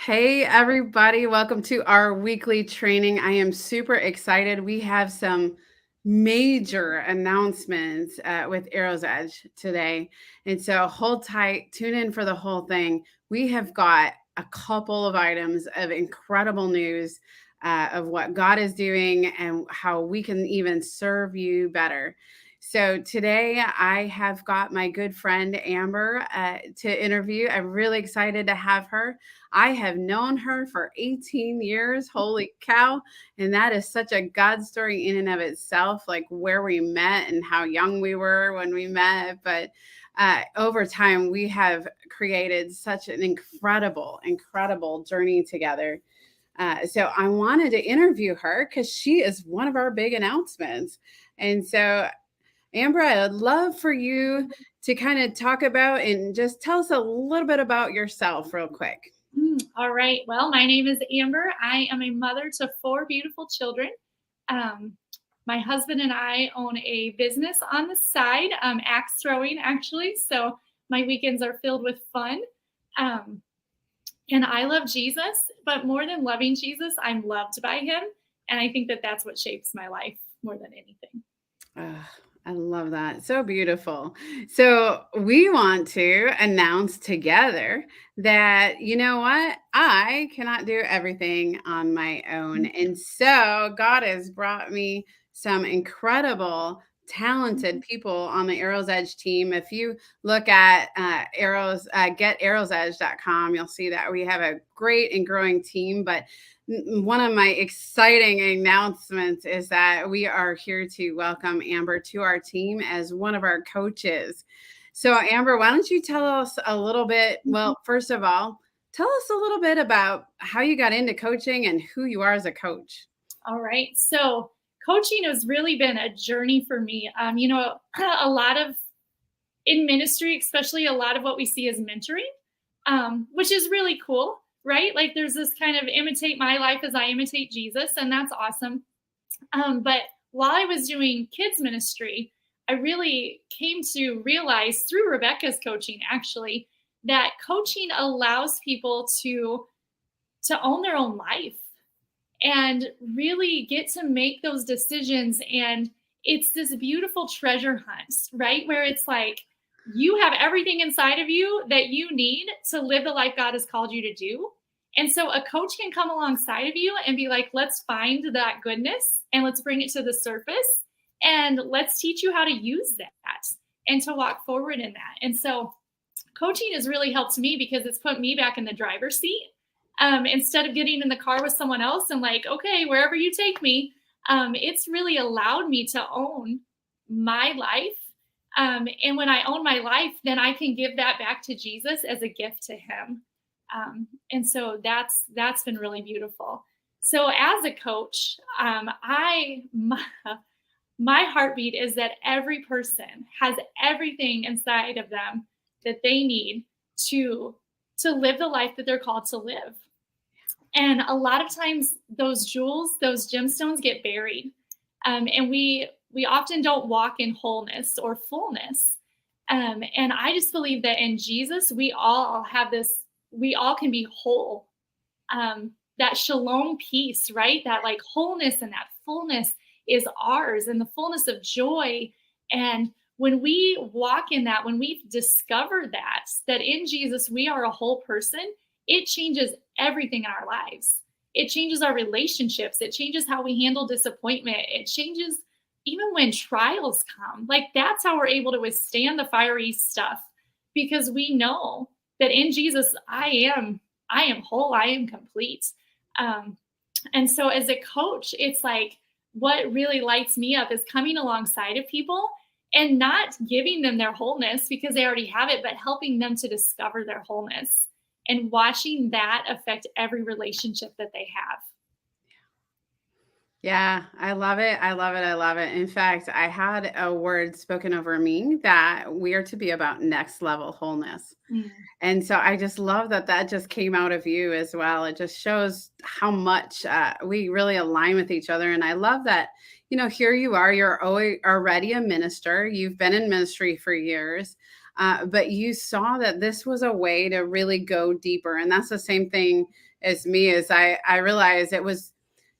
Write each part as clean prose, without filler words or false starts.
Hey, everybody. Welcome to our weekly training. I am super excited. We have some major announcements with Arrow's Edge today. And so hold tight, tune in for the whole thing. We have got a couple of items of incredible news of what God is doing and how we can even serve you better. So today I have got my good friend Amber to interview. I'm really excited to have her. I have known her for 18 years. Holy cow. And that is such a God story in and of itself, like where we met and how young we were when we met. But over time, we have created such an incredible journey together. So I wanted to interview her because she is one of our big announcements. And so, Amber, I'd love for you to kind of talk about and just tell us a little bit about yourself, real quick. All right. Well, my name is Amber. I am a mother to four beautiful children. Um, my husband and I own a business on the side, axe throwing, actually. So my weekends are filled with fun. Um, and I love Jesus, but more than loving Jesus, I'm loved by him. And I think that that's what shapes my life more than anything. Ah, I love that. So beautiful. So, we want to announce together that, you know what? I cannot do everything on my own. And so, God has brought me some incredible, talented people on the Arrows Edge team. If you look at getarrowsedge.com, you'll see that we have a great and growing team. But one of my exciting announcements is that we are here to welcome Amber to our team as one of our coaches. So, Amber, why don't you tell us a little bit? Well, first of all, tell us a little bit about how you got into coaching and who you are as a coach. All right. So, coaching has really been a journey for me. A lot of in ministry, especially a lot of what we see is mentoring, which is really cool, right? Like there's this kind of imitate my life as I imitate Jesus, and that's awesome. But while I was doing kids ministry, I really came to realize through Rebecca's coaching, actually, that coaching allows people to own their own life and really get to make those decisions. And it's this beautiful treasure hunt, right? Where it's like you have everything inside of you that you need to live the life God has called you to do. And so a coach can come alongside of you and be like, let's find that goodness and let's bring it to the surface and let's teach you how to use that and to walk forward in that. And so coaching has really helped me because it's put me back in the driver's seat. Instead of getting in the car with someone else and like, okay, wherever you take me, it's really allowed me to own my life. And when I own my life, then I can give that back to Jesus as a gift to him. And so that's been really beautiful. So as a coach, my heartbeat is that every person has everything inside of them that they need to live the life that they're called to live. And a lot of times those jewels, those gemstones get buried. And we often don't walk in wholeness or fullness. And I just believe that in Jesus, we all have this, we all can be whole. That shalom peace, right? That like wholeness and that fullness is ours, and the fullness of joy. And when we walk in that, when we've discovered that in Jesus we are a whole person, it changes everything in our lives. It changes our relationships. It changes how we handle disappointment. It changes even when trials come. Like that's how we're able to withstand the fiery stuff, because we know that in Jesus I am whole. I am complete. Um, and so as a coach, it's like what really lights me up is coming alongside of people and not giving them their wholeness because they already have it, but helping them to discover their wholeness and watching that affect every relationship that they have. Yeah, I love it. I love it. I love it. In fact, I had a word spoken over me that we are to be about next level wholeness. Mm. And so I just love that that just came out of you as well. It just shows how much we really align with each other. And I love that, here you are, you're already a minister. You've been in ministry for years. but you saw that this was a way to really go deeper. And that's the same thing as me, as I realized it was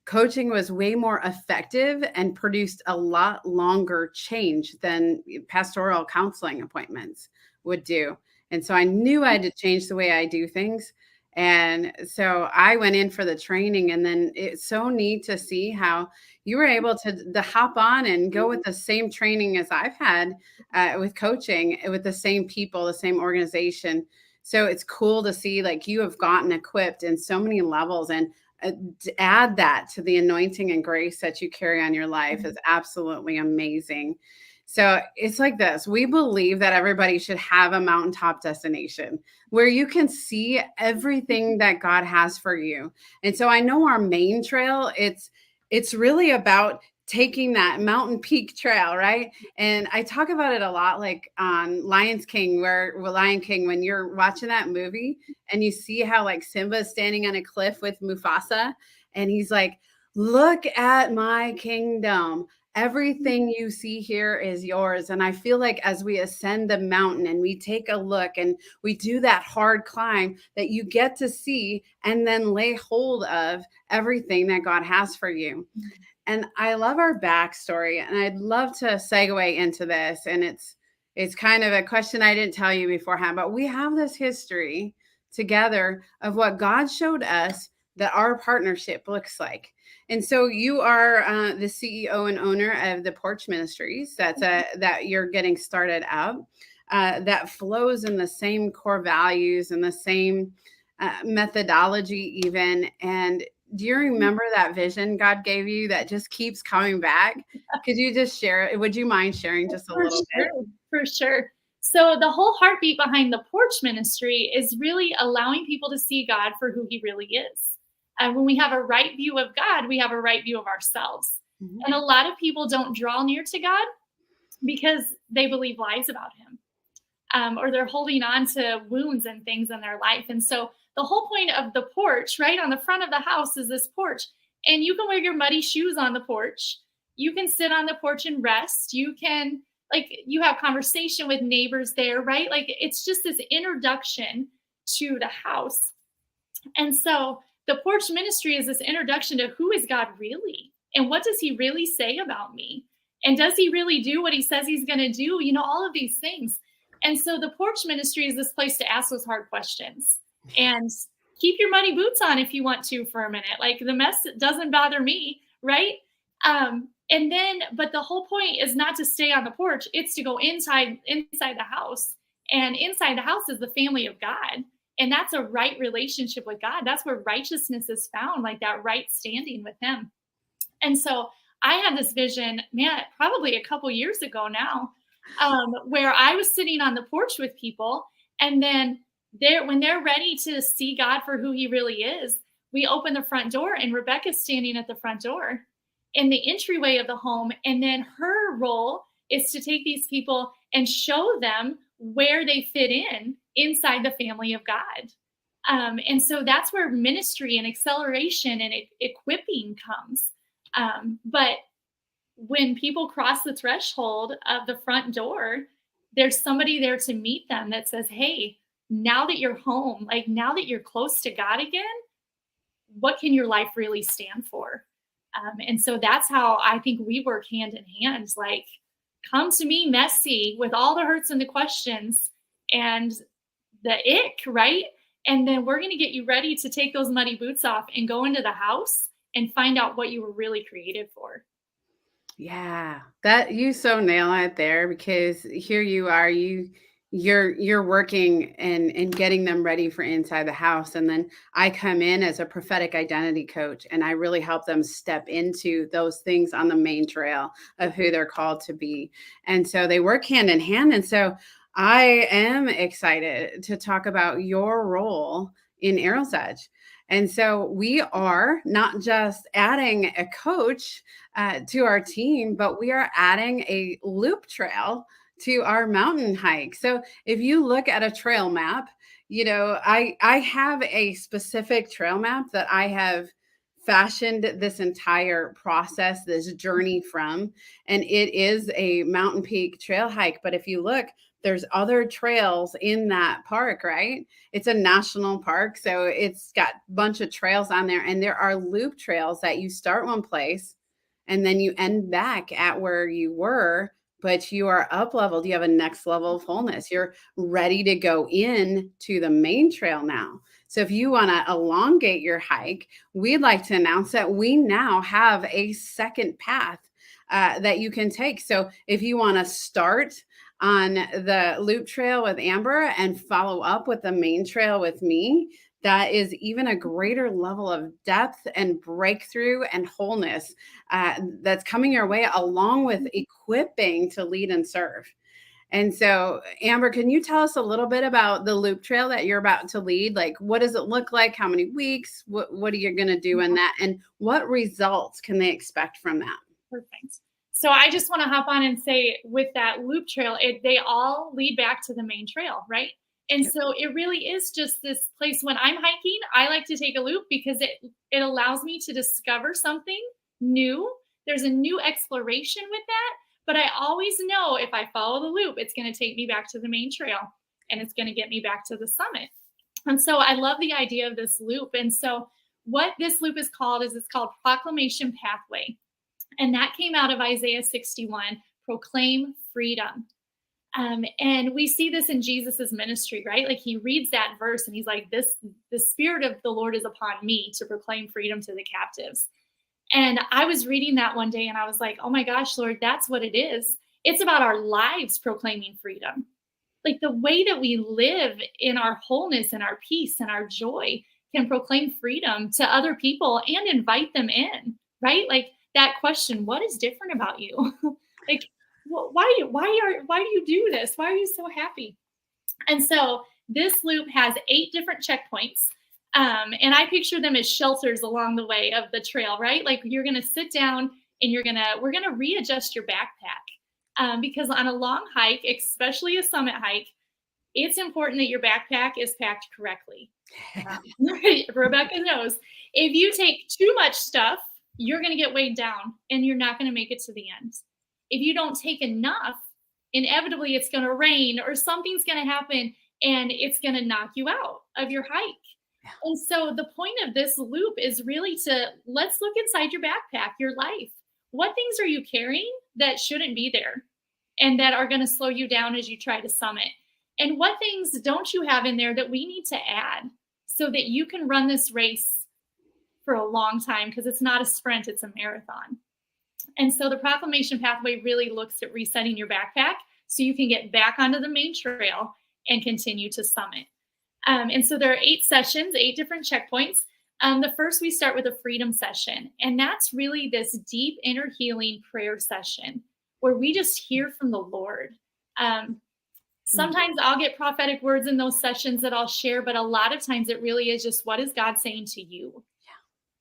coaching was way more effective and produced a lot longer change than pastoral counseling appointments would do. And so I knew I had to change the way I do things. And so I went in for the training, and then it's so neat to see how you were able to hop on and go with the same training as I've had with coaching with the same people, the same organization. So it's cool to see like you have gotten equipped in so many levels, and to add that to the anointing and grace that you carry on your life is absolutely amazing. So it's like this. We believe that everybody should have a mountaintop destination where you can see everything that God has for you. And so I know our main trail, it's really about taking that mountain peak trail, right? And I talk about it a lot, like on Lion King, when you're watching that movie and you see how like Simba is standing on a cliff with Mufasa, and he's like, look at my kingdom. Everything you see here is yours. And I feel like as we ascend the mountain and we take a look and we do that hard climb, that you get to see and then lay hold of everything that God has for you. And I love our backstory, and I'd love to segue into this. And it's kind of a question I didn't tell you beforehand, but we have this history together of what God showed us that our partnership looks like. And so you are the CEO and owner of the Porch Ministries. That you're getting started up. That flows in the same core values and the same methodology, even. And do you remember that vision God gave you that just keeps coming back? Could you just share it? Would you mind sharing just a little bit? For sure. So the whole heartbeat behind the Porch Ministry is really allowing people to see God for who he really is. And when we have a right view of God, we have a right view of ourselves. Mhm. And a lot of people don't draw near to God because they believe lies about him. Or they're holding on to wounds and things in their life. And so the whole point of the porch, right on the front of the house, is this porch. And you can wear your muddy shoes on the porch. You can sit on the porch and rest. You can, like, you have conversation with neighbors there, right? Like, it's just this introduction to the house. And so the Porch Ministry is this introduction to who is God really? And what does he really say about me? And does he really do what he says he's going to do? You know, all of these things. And so the Porch Ministry is this place to ask those hard questions and keep your muddy boots on if you want to for a minute. Like, the mess doesn't bother me, right? And then, but the whole point is not to stay on the porch. It's to go inside the house. And inside the house is the family of God. And that's a right relationship with God. That's where righteousness is found, like that right standing with him. And so I had this vision, man, probably a couple years ago now, where I was sitting on the porch with people, and then when they're ready to see God for who he really is, we open the front door, and Rebecca's standing at the front door in the entryway of the home. And then her role is to take these people and show them where they fit in inside the family of God. And so that's where ministry and acceleration and equipping comes. But when people cross the threshold of the front door, there's somebody there to meet them that says, hey, now that you're home, like now that you're close to God again, what can your life really stand for? And so that's how I think we work hand in hand. Like, come to me messy with all the hurts and the questions and the ick, right? And then we're going to get you ready to take those muddy boots off and go into the house and find out what you were really created for. Yeah, that you so nail it there, because here you are, you're working and getting them ready for inside the house. And then I come in as a prophetic identity coach, and I really help them step into those things on the main trail of who they're called to be. And so they work hand in hand. And so I am excited to talk about your role in Arrow's Edge. And so we are not just adding a coach to our team, but we are adding a loop trail to our mountain hike. So if you look at a trail map, you know, I have a specific trail map that I have fashioned this entire process, this journey from, and it is a mountain peak trail hike. But if you look, there's other trails in that park, right? It's a national park, so it's got a bunch of trails on there, and there are loop trails that you start one place and then you end back at where you were, but you are up leveled. You have a next level of wholeness. You're ready to go in to the main trail now. So if you want to elongate your hike, we'd like to announce that we now have a second path that you can take. So if you want to start on the loop trail with Amber and follow up with the main trail with me, that is even a greater level of depth and breakthrough and wholeness that's coming your way, along with equipping to lead and serve. And so, Amber, can you tell us a little bit about the loop trail that you're about to lead? Like, what does it look like? How many weeks? What are you going to do in that? And what results can they expect from that? Perfect. So I just want to hop on and say, with that loop trail, they all lead back to the main trail, right? And so it really is just this place. When I'm hiking, I like to take a loop because it allows me to discover something new. There's a new exploration with that, but I always know if I follow the loop, it's going to take me back to the main trail and it's going to get me back to the summit. And so I love the idea of this loop. And so what this loop is called is, it's called Proclamation Pathway. And that came out of Isaiah 61, proclaim freedom. And we see this in Jesus's ministry, right? Like, he reads that verse and he's like, the Spirit of the Lord is upon me to proclaim freedom to the captives. And I was reading that one day and I was like, oh my gosh, Lord, that's what it is. It's about our lives proclaiming freedom. Like, the way that we live in our wholeness and our peace and our joy can proclaim freedom to other people and invite them in, right? Like, that question, what is different about you? Like, why do you do this? Why are you so happy? And so this loop has 8 different checkpoints. And I picture them as shelters along the way of the trail, right? Like, you're going to sit down and we're going to readjust your backpack. Because on a long hike, especially a summit hike, it's important that your backpack is packed correctly. Rebecca knows, if you take too much stuff, you're going to get weighed down and you're not going to make it to the end. If you don't take enough, inevitably it's going to rain or something's going to happen and it's going to knock you out of your hike. Yeah. And so the point of this loop is really let's look inside your backpack, your life. What things are you carrying that shouldn't be there and that are going to slow you down as you try to summit? And what things don't you have in there that we need to add so that you can run this race for a long time? Because it's not a sprint, it's a marathon. And so the Proclamation Pathway really looks at resetting your backpack so you can get back onto the main trail and continue to summit. And so there are 8 sessions, 8 different checkpoints. The first, we start with a freedom session. And that's really this deep inner healing prayer session where we just hear from the Lord. Sometimes I'll get prophetic words in those sessions that I'll share, but a lot of times it really is just, what is God saying to you?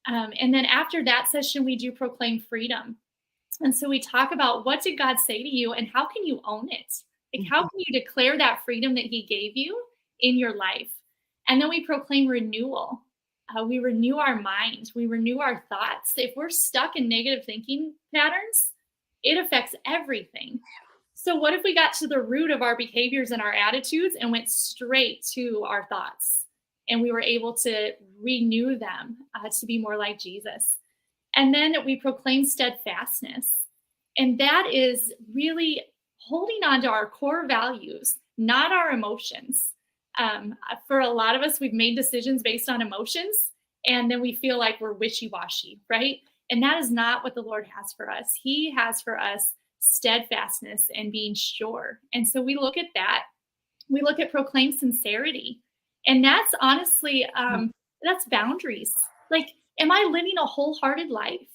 And then after that session, we do proclaim freedom. And so we talk about, what did God say to you and how can you own it? Like, how can you declare that freedom that he gave you in your life? And then we proclaim renewal. We renew our mind. We renew our thoughts. If we're stuck in negative thinking patterns, it affects everything. So what if we got to the root of our behaviors and our attitudes and went straight to our thoughts? And we were able to renew them to be more like Jesus. And then we proclaim steadfastness. And that is really holding on to our core values, not our emotions. For a lot of us, we've made decisions based on emotions, and then we feel like we're wishy-washy, right? And that is not what the Lord has for us. He has for us steadfastness and being sure. And so we look at that. We look at proclaim sincerity. And that's honestly, that's boundaries. Like, am I living a wholehearted life?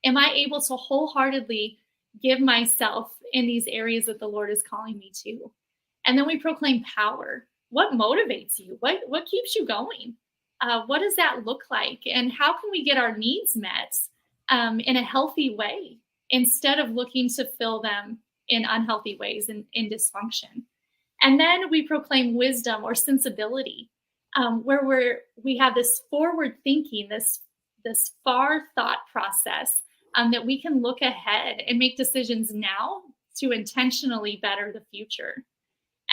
Am I able to wholeheartedly give myself in these areas that the Lord is calling me to? And then we proclaim power. What motivates you? What keeps you going? What does that look like? And how can we get our needs met in a healthy way instead of looking to fill them in unhealthy ways and in dysfunction? And then we proclaim wisdom or sensibility, where we have this forward thinking, this far thought process that we can look ahead and make decisions now to intentionally better the future.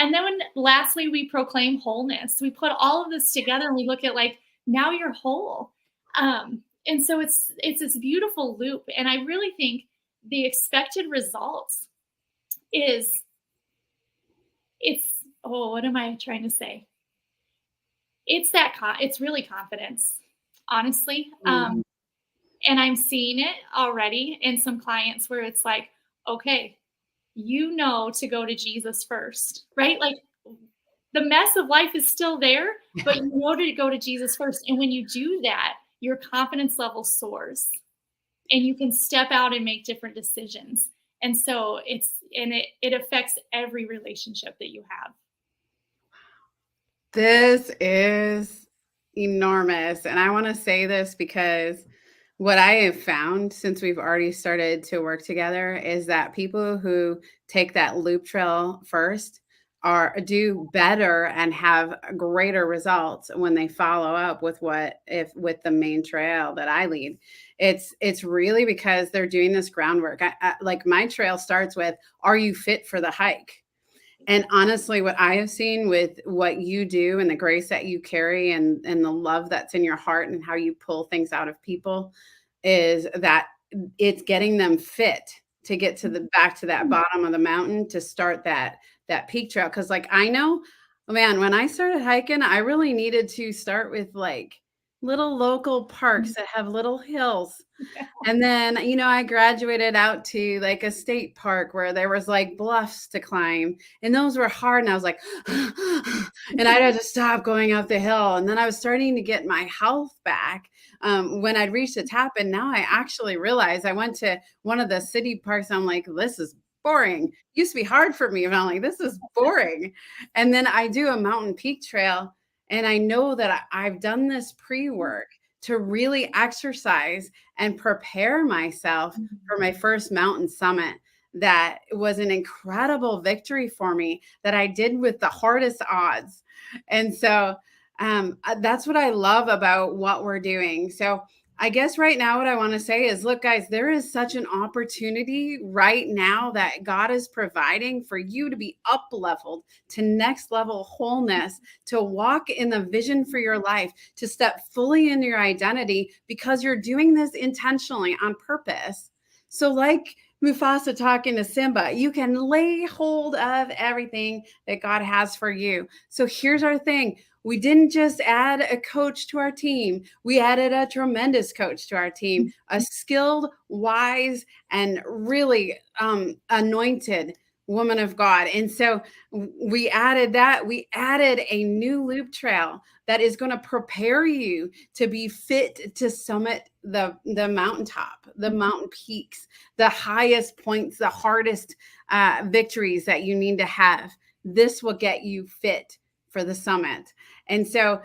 And then lastly, we proclaim wholeness. We put all of this together and we look at like, now you're whole. And so it's this beautiful loop. And I really think the expected results is what am I trying to say? It's really confidence, honestly. Mm. And I'm seeing it already in some clients where it's like, okay, you know to go to Jesus first, right? Like the mess of life is still there, but you know to go to Jesus first. And when you do that, your confidence level soars and you can step out and make different decisions. And so it affects every relationship that you have. This is enormous. And I want to say this because what I have found since we've already started to work together is that people who take that loop trail first do better and have greater results when they follow up with with the main trail that I lead. It's really because they're doing this groundwork. Like my trail starts with, are you fit for the hike? And honestly, what I have seen with what you do and the grace that you carry and the love that's in your heart and how you pull things out of people is that it's getting them fit to get to the back to that bottom of the mountain to start that peak trail. Cause like I know, man, when I started hiking, I really needed to start with like little local parks that have little hills. And then, I graduated out to like a state park where there was like bluffs to climb, and those were hard. And I was like, and I had to stop going up the hill. And then I was starting to get my health back when I'd reached the top. And now I actually realized I went to one of the city parks. I'm like, this is boring. It used to be hard for me. And I'm like, this is boring. And then I do a mountain peak trail. And I know that I've done this pre-work to really exercise and prepare myself for my first mountain summit. That was an incredible victory for me that I did with the hardest odds. And so that's what I love about what we're doing. So I guess right now what I want to say is, look, guys, there is such an opportunity right now that God is providing for you to be up leveled to next level wholeness, to walk in the vision for your life, to step fully into your identity because you're doing this intentionally on purpose. So like Mufasa talking to Simba, you can lay hold of everything that God has for you. So here's our thing. We didn't just add a coach to our team. We added a tremendous coach to our team, a skilled, wise, and really anointed woman of God. And so we added that. We added a new loop trail that is going to prepare you to be fit to summit the mountaintop, the mountain peaks, the highest points, the hardest victories that you need to have. This will get you fit for the summit. And so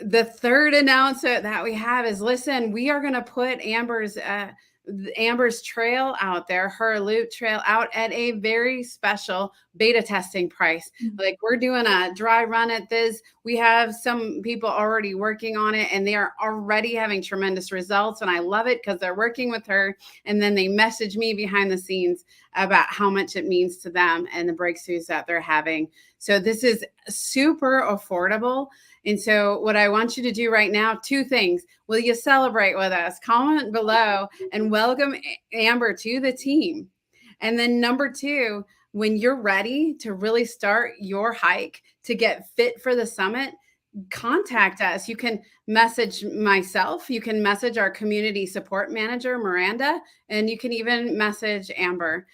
the third announcement that we have is, listen, we are going to put Amber's trail out there, her loop trail out at a very special beta testing price. Like we're doing a dry run at this. We have some people already working on it and they are already having tremendous results. And I love it because they're working with her. And then they message me behind the scenes about how much it means to them and the breakthroughs that they're having. So this is super affordable. And so what I want you to do right now, two things. Will you celebrate with us? Comment below and welcome Amber to the team. And then number two, when you're ready to really start your hike to get fit for the summit, contact us. You can message myself. You can message our community support manager, Miranda, and you can even message Amber.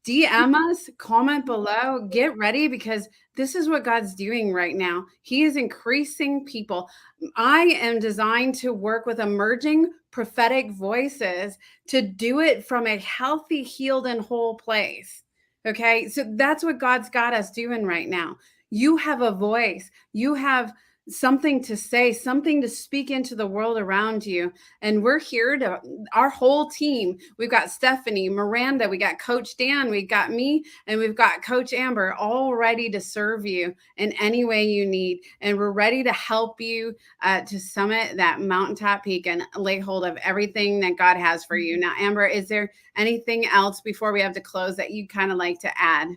DM us, comment below, get ready because this is what God's doing right now. He is increasing people. I am designed to work with emerging prophetic voices to do it from a healthy, healed, and whole place. Okay, so that's what God's got us doing right now. You have a voice. You have something to say, something to speak into the world around you. And we're here to, our whole team, we've got Stephanie, Miranda, we got Coach Dan, we got me, and we've got Coach Amber, all ready to serve you in any way you need. And we're ready to help you to summit that mountaintop peak and lay hold of everything that God has for you. Now, Amber, is there anything else before we have to close that you'd kind of like to add?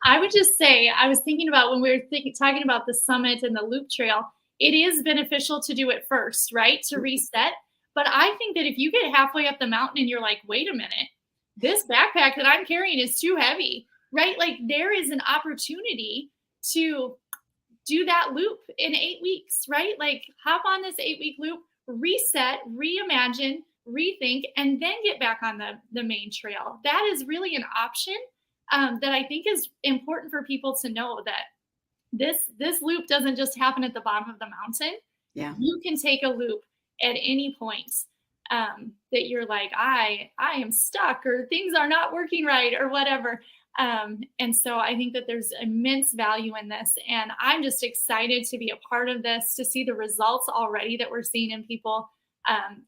I would just say, I was thinking about when we were talking about the summit and the loop trail, it is beneficial to do it first, right? To reset. But I think that if you get halfway up the mountain and you're like, wait a minute, this backpack that I'm carrying is too heavy, right? Like there is an opportunity to do that loop in 8 weeks, right? Like hop on this 8 week loop, reset, reimagine, rethink, and then get back on the main trail. That is really an option that I think is important for people to know that this loop doesn't just happen at the bottom of the mountain. Yeah. You can take a loop at any point that you're like, I am stuck or things are not working right or whatever. And so I think that there's immense value in this. And I'm just excited to be a part of this, to see the results already that we're seeing in people.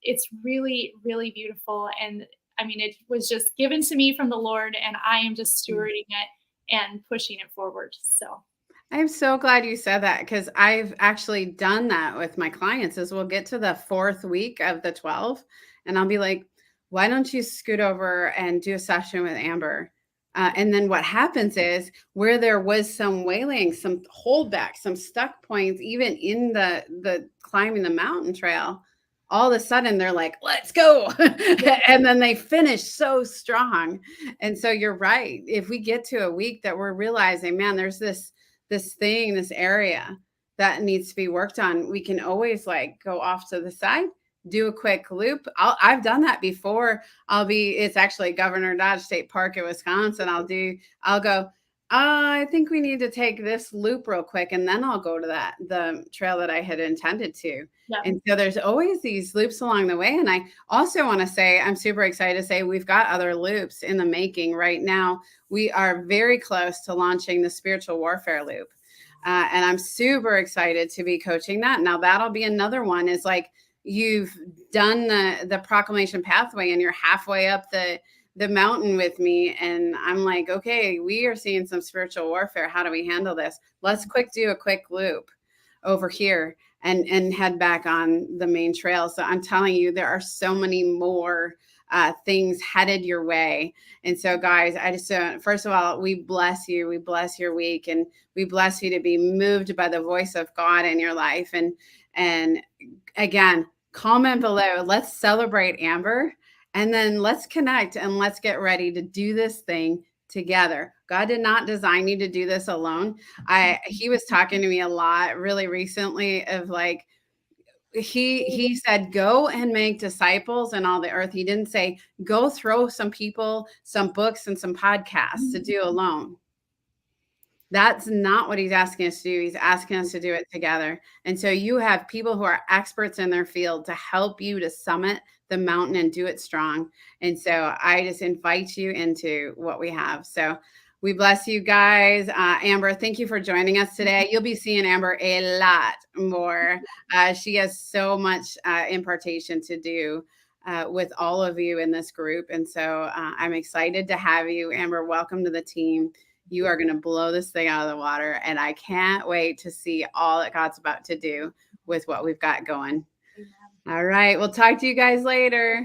It's really, really beautiful. And I mean, it was just given to me from the Lord, and I am just stewarding it and pushing it forward. So I'm so glad you said that, because I've actually done that with my clients. Is we'll get to the 4th week of the 12 and I'll be like, why don't you scoot over and do a session with Amber? And then what happens is, where there was some wailing, some holdback, some stuck points, even in the climbing the mountain trail, all of a sudden they're like, let's go. And then they finish so strong. And so you're right. If we get to a week that we're realizing, man, there's this thing, this area that needs to be worked on, we can always like go off to the side, do a quick loop. I've done that before. It's actually Governor Dodge State Park in Wisconsin. I'll go, I think we need to take this loop real quick. And then I'll go to the trail that I had intended to. yeah. And so there's always these loops along the way. And I also want to say, I'm super excited to say we've got other loops in the making right now. We are very close to launching the spiritual warfare loop. And I'm super excited to be coaching that. Now that'll be another one, is like, you've done the proclamation pathway and you're halfway up the mountain with me. And I'm like, okay, we are seeing some spiritual warfare. How do we handle this? Let's do a quick loop over here and head back on the main trail. So I'm telling you, there are so many more things headed your way. And so guys, I just, first of all, we bless you. We bless your week, and we bless you to be moved by the voice of God in your life. And again, comment below. Let's celebrate Amber, and then let's connect and let's get ready to do this thing together. God did not design you to do this alone. He was talking to me a lot really recently of like, he said, go and make disciples in all the earth. He didn't say, go throw some people, some books, and some podcasts to do alone. That's not what he's asking us to do. He's asking us to do it together. And so you have people who are experts in their field to help you to summit the mountain and do it strong. And so I just invite you into what we have. So we bless you guys. Amber, thank you for joining us today. You'll be seeing Amber a lot more. She has so much impartation to do with all of you in this group. And so I'm excited to have you. Amber, welcome to the team. You are going to blow this thing out of the water. And I can't wait to see all that God's about to do with what we've got going. All right. We'll talk to you guys later.